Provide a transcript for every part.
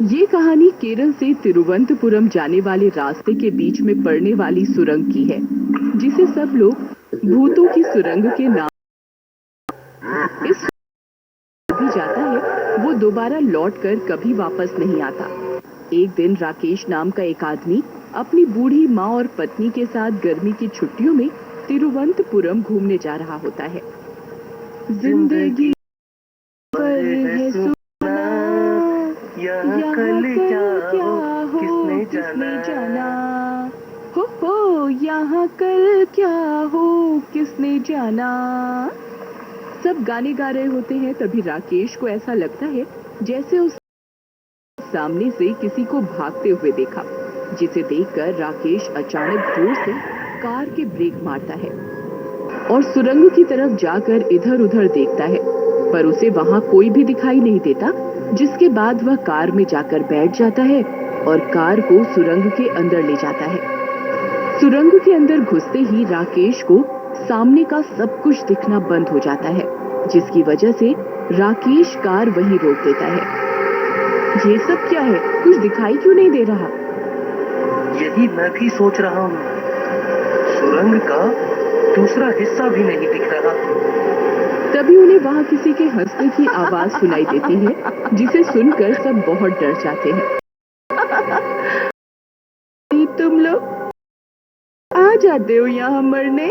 ये कहानी केरल से तिरुवनंतपुरम जाने वाले रास्ते के बीच में पड़ने वाली सुरंग की है, जिसे सब लोग भूतों की सुरंग के नाम। इस भी जाता है वो दोबारा लौट कर कभी वापस नहीं आता। एक दिन राकेश नाम का एक आदमी अपनी बूढ़ी माँ और पत्नी के साथ गर्मी की छुट्टियों में तिरुवनंतपुरम घूमने जा रहा होता है। जिंदगी पर है सुना, यहाँ कल क्या हो किसने जाना। हो यहाँ कल क्या हो किसने जाना। सब गाने गा रहे होते हैं, तभी राकेश को ऐसा लगता है जैसे उस सामने से किसी को भागते हुए देखा, जिसे देखकर राकेश अचानक जोर से कार के ब्रेक मारता है और सुरंग की तरफ जाकर इधर उधर देखता है, पर उसे वहां कोई भी दिखाई नहीं देता। जिसके बाद वह कार में जाकर बैठ जाता है और कार को सुरंग के अंदर ले जाता है। सुरंग के अंदर घुसते ही राकेश को सामने का सब कुछ दिखना बंद हो जाता है, जिसकी वजह से राकेश कार वहीं रोक देता है। ये सब क्या है, कुछ दिखाई क्यों नहीं दे रहा? यही मैं भी सोच रहा हूँ। सुरंग का दूसरा हिस्सा भी नहीं दिख रहा। तभी उन्हें वहां किसी के हंसने की आवाज सुनाई देती है, जिसे सुनकर सब बहुत डर जाते हैं। तुम लोग आ जाते हो यहाँ मरने।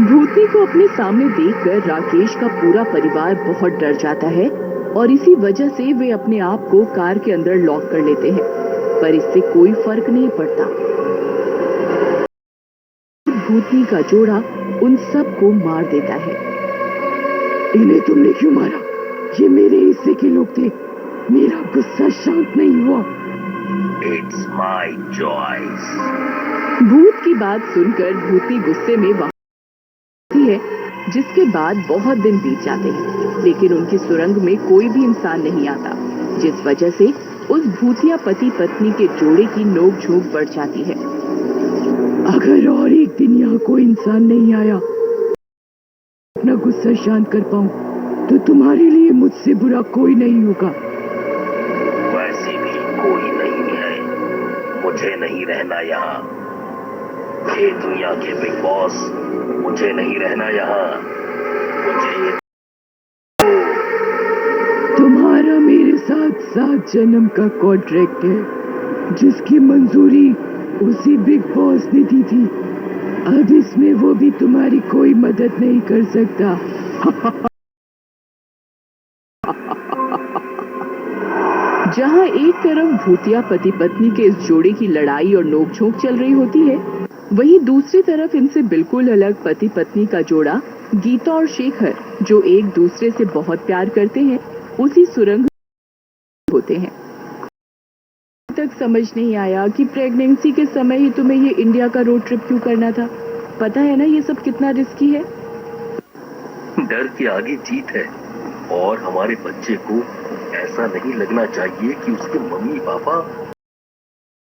भूतनी को अपने सामने देखकर राकेश का पूरा परिवार बहुत डर जाता है और इसी वजह से वे अपने आप को कार के अंदर लॉक कर लेते हैं, पर इससे कोई फर्क नहीं पड़ता। भूतनी का जोड़ा उन सबको मार देता है। इन्हें तुमने क्यों मारा? ये मेरे हिस्से के लोग थे। मेरा गुस्सा शांत नहीं हुआ। It's my choice. भूत की बात सुनकर भूतनी गुस्से में वहां है, जिसके बाद बहुत दिन बीत जाते हैं, लेकिन उनकी सुरंग में कोई भी इंसान नहीं आता, जिस वजह से उस भूतिया पति पत्नी के जोड़े की नोक-झोंक बढ़ जाती है। अगर और एक दिन यहाँ कोई इंसान नहीं आया, अपना गुस्सा शांत कर पाऊं, तो तुम्हारे लिए मुझसे बुरा कोई नहीं होगा। वैसे भी कोई नहीं है, मुझे नहीं रहना यहाँ। ये दुनिया के बिग बॉस, मुझे नहीं रहना यहाँ। मुझे तुम्हारा मेरे साथ 7 जन्म का कॉन्ट्रैक्ट है, जिसकी मंजूरी उसी बिग बॉस ने दी थी। अब इसमें वो भी तुम्हारी कोई मदद नहीं कर सकता। जहां एक तरफ भूतिया पति पत्नी के इस जोड़े की लड़ाई और नोकझोंक चल रही होती है, वहीं दूसरी तरफ इनसे बिल्कुल अलग पति पत्नी का जोड़ा गीता और शेखर, जो एक दूसरे से बहुत प्यार करते हैं, उसी सुरंग होते हैं। तक समझ नहीं आया कि प्रेगनेंसी के समय ही तुम्हें ये इंडिया का रोड ट्रिप क्यों करना था। पता है ना ये सब कितना रिस्की है। डर के आगे जीत है, और हमारे बच्चे को ऐसा नहीं लगना चाहिए कि उसके मम्मी पापा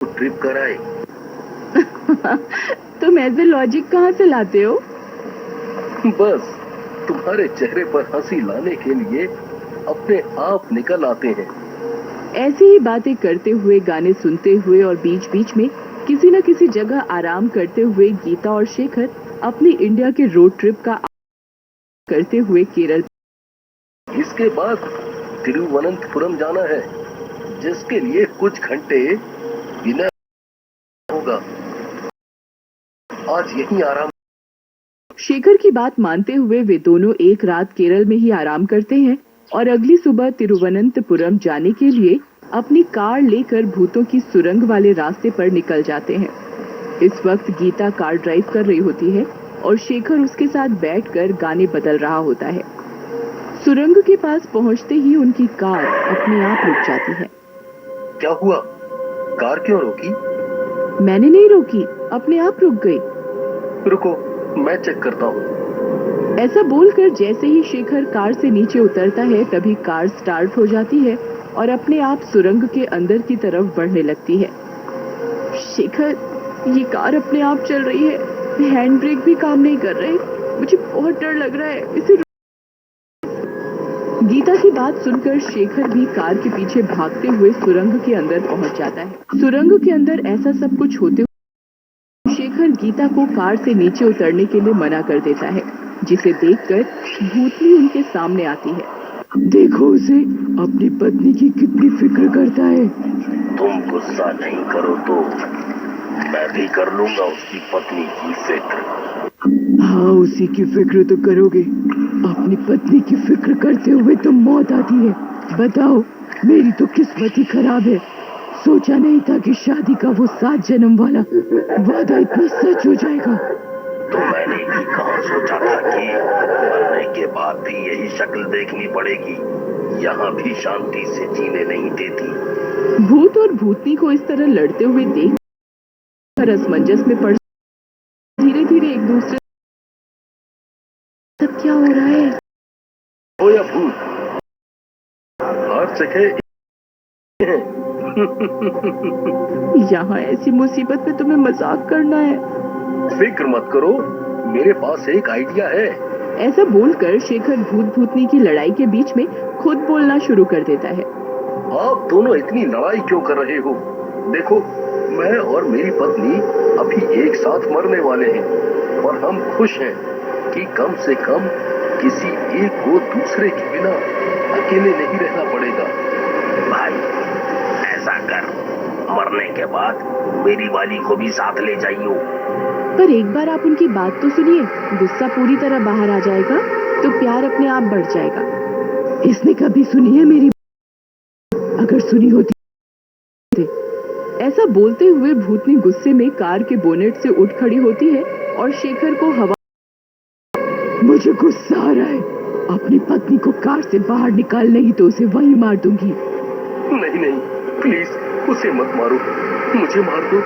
ट्रिप कराए। तुम ऐसे लॉजिक कहाँ से लाते हो? बस तुम्हारे चेहरे पर हंसी लाने के लिए अपने आप निकल आते हैं। ऐसी ही बातें करते हुए, गाने सुनते हुए और बीच बीच में किसी न किसी जगह आराम करते हुए गीता और शेखर अपनी इंडिया के रोड ट्रिप का करते हुए केरल। इसके बाद तिरुवनंतपुरम जाना है, जिसके लिए कुछ घंटे बिना होगा। आज यहीं आराम। शेखर की बात मानते हुए वे दोनों एक रात केरल में ही आराम करते हैं और अगली सुबह तिरुवनंतपुरम जाने के लिए अपनी कार लेकर भूतों की सुरंग वाले रास्ते पर निकल जाते हैं। इस वक्त गीता कार ड्राइव कर रही होती है और शेखर उसके साथ बैठकर गाने बदल रहा होता है। सुरंग के पास पहुंचते ही उनकी कार अपने आप रुक जाती है। क्या हुआ? कार क्यों रोकी? मैंने नहीं रोकी, अपने आप रुक गई। रुको, मैं चेक करता हूँ। ऐसा बोलकर जैसे ही शेखर कार से नीचे उतरता है, तभी कार स्टार्ट हो जाती है और अपने आप सुरंग के अंदर की तरफ बढ़ने लगती है। शेखर, ये कार अपने आप चल रही है, हैंड ब्रेक भी काम नहीं कर रहे। मुझे बहुत डर लग रहा है। इसे गीता की बात सुनकर शेखर भी कार के पीछे भागते हुए सुरंग के अंदर पहुंच जाता है। सुरंग के अंदर ऐसा सब कुछ होते हुए शेखर गीता को कार से नीचे उतरने के लिए मना कर देता है, जिसे देखकर भूतनी उनके सामने आती है। देखो उसे, अपनी पत्नी की कितनी फिक्र करता है। तुम गुस्सा नहीं करो तो मैं भी कर लूंगा उसकी पत्नी की फिक्र। हाँ, उसी की फिक्र तो करोगे। अपनी पत्नी की फिक्र करते हुए तो मौत आती है। बताओ, मेरी तो किस्मत ही खराब है। सोचा नहीं था कि शादी का वो 7 जन्म वाला वादा इतना सच हो जाएगा। तो मैंने भी कहाँ सोचा था कि मरने के बाद भी यही शक्ल देखनी पड़ेगी। यहाँ भी शांति से जीने नहीं देती। भूत और भूतनी को इस तरह लड़ते हुए देख कर असमंजस में पड़ धीरे धीरे एक दूसरे सब क्या हो रहा है। ओ या भूत, हर जगह यहाँ ऐसी मुसीबत में तुम्हें मजाक करना है। फिक्र मत करो, मेरे पास एक आइडिया है। ऐसा बोलकर शेखर भूत भूतनी की लड़ाई के बीच में खुद बोलना शुरू कर देता है। आप दोनों इतनी लड़ाई क्यों कर रहे हो? देखो, मैं और मेरी पत्नी अभी एक साथ मरने वाले हैं और हम खुश हैं कि कम से कम किसी एक को दूसरे के बिना अकेले नहीं रहना पड़ेगा। भाई, ऐसा कर, मरने के बाद मेरी वाली को भी साथ ले जाइयो। पर एक बार आप उनकी बात तो सुनिए, गुस्सा पूरी तरह बाहर आ जाएगा तो प्यार अपने आप बढ़ जाएगा। इसने कभी सुनी है मेरी? अगर सुनी होती। ऐसा बोलते हुए भूतनी गुस्से में कार के बोनेट से उठ खड़ी होती है और शेखर को हवा। मुझे गुस्सा आ रहा है। अपनी पत्नी को कार से बाहर निकाल, नहीं तो उसे वहीं मार दूंगी। नहीं नहीं, प्लीज उसे मत मारो, मुझे मार दो।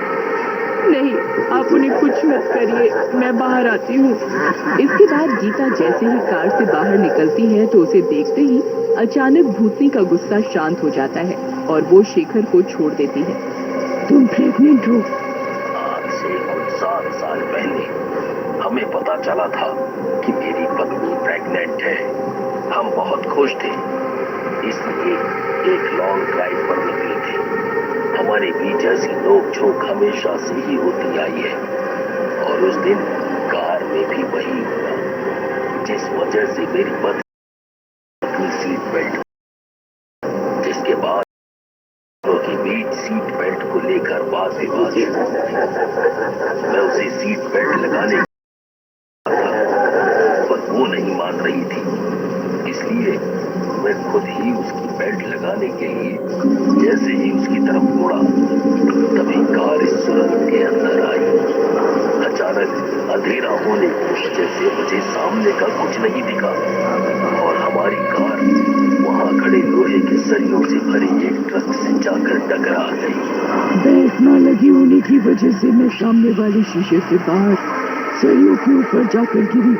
नहीं, आप उन्हें कुछ मत करिए, मैं बाहर आती हूँ। इसके बाद गीता जैसे ही कार से बाहर निकलती है तो उसे देखते ही अचानक भूतनी का गुस्सा शांत हो जाता है और वो शेखर को छोड़ देती है। तुम प्रेग्नेंट हो? आज से कुछ 7 साल पहले हमें पता चला था कि मेरी पत्नी प्रेग्नेंट है। हम बहुत खुश थे, इसलिए एक लॉन्ग ड्राइव पर निकले थे। हमारे बीच ऐसी नोक-झोंक हमेशा से ही होती आई है और उस दिन कार में भी वही हुआ, जिस वजह से मेरी पत्नी अपनी सीट बेल्ट, जिसके बाद के बीच सीट बेल्ट को लेकर वाद विवाद शुरू हो गया। मैं उसे सीट बेल्ट लगाने पर वो नहीं मान रही थी, इसलिए मैं खुद ही उसकी बेल्ट लगाने के लिए जैसे ही उसकी तरफ मुड़ा, तभी कार इस सुरंग के अंदर आई। अचानक अंधेरा होने की वजह से मुझे सामने का कुछ नहीं दिखा और हमारी कार वहां खड़े लोहे के सरियों से भरे एक ट्रक से जाकर टकरा गई। बेल्ट न लगी होने की वजह से मैं सामने वाले शीशे से बाहर सरियों के ऊपर जाकर गिरी,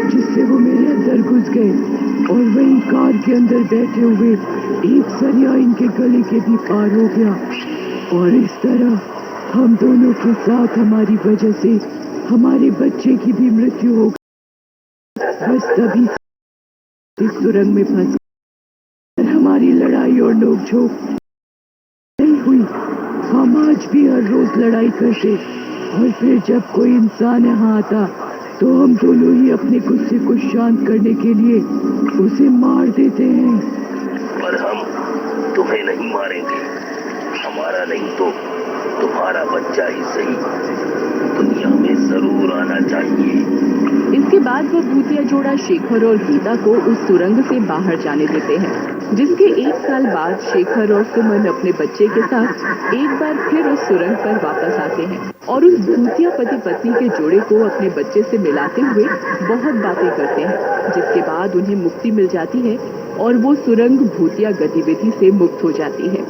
जिससे वो मेरे अंदर घुस गए और वहीं कार के अंदर बैठे हुए एक सरिया इनके गले के भी पार हो गया और इस तरह हम दोनों के साथ हमारी वजह से हमारे बच्चे की भी मृत्यु हो गई। बस तभी इस सुरंग में फंस हमारी लड़ाई और नोक-झोंक नहीं हुई। हम आज भी हर रोज लड़ाई करते और फिर जब कोई इंसान यहाँ आता तो हम दोनों ही अपने गुस्से को शांत करने के लिए उसे मार देते हैं। पर हम तुम्हें नहीं मारेंगे, हमारा नहीं तो तुम्हारा बच्चा ही सही दुनिया में जरूर आना चाहिए। इसके बाद वो भूतिया जोड़ा शेखर और गीता को उस सुरंग से बाहर जाने देते हैं, जिसके 1 साल बाद शेखर और सुमन अपने बच्चे के साथ एक बार फिर उस सुरंग पर वापस आते हैं और उस भूतिया पति पत्नी के जोड़े को अपने बच्चे से मिलाते हुए बहुत बातें करते हैं, जिसके बाद उन्हें मुक्ति मिल जाती है और वो सुरंग भूतिया गतिविधि से मुक्त हो जाती है।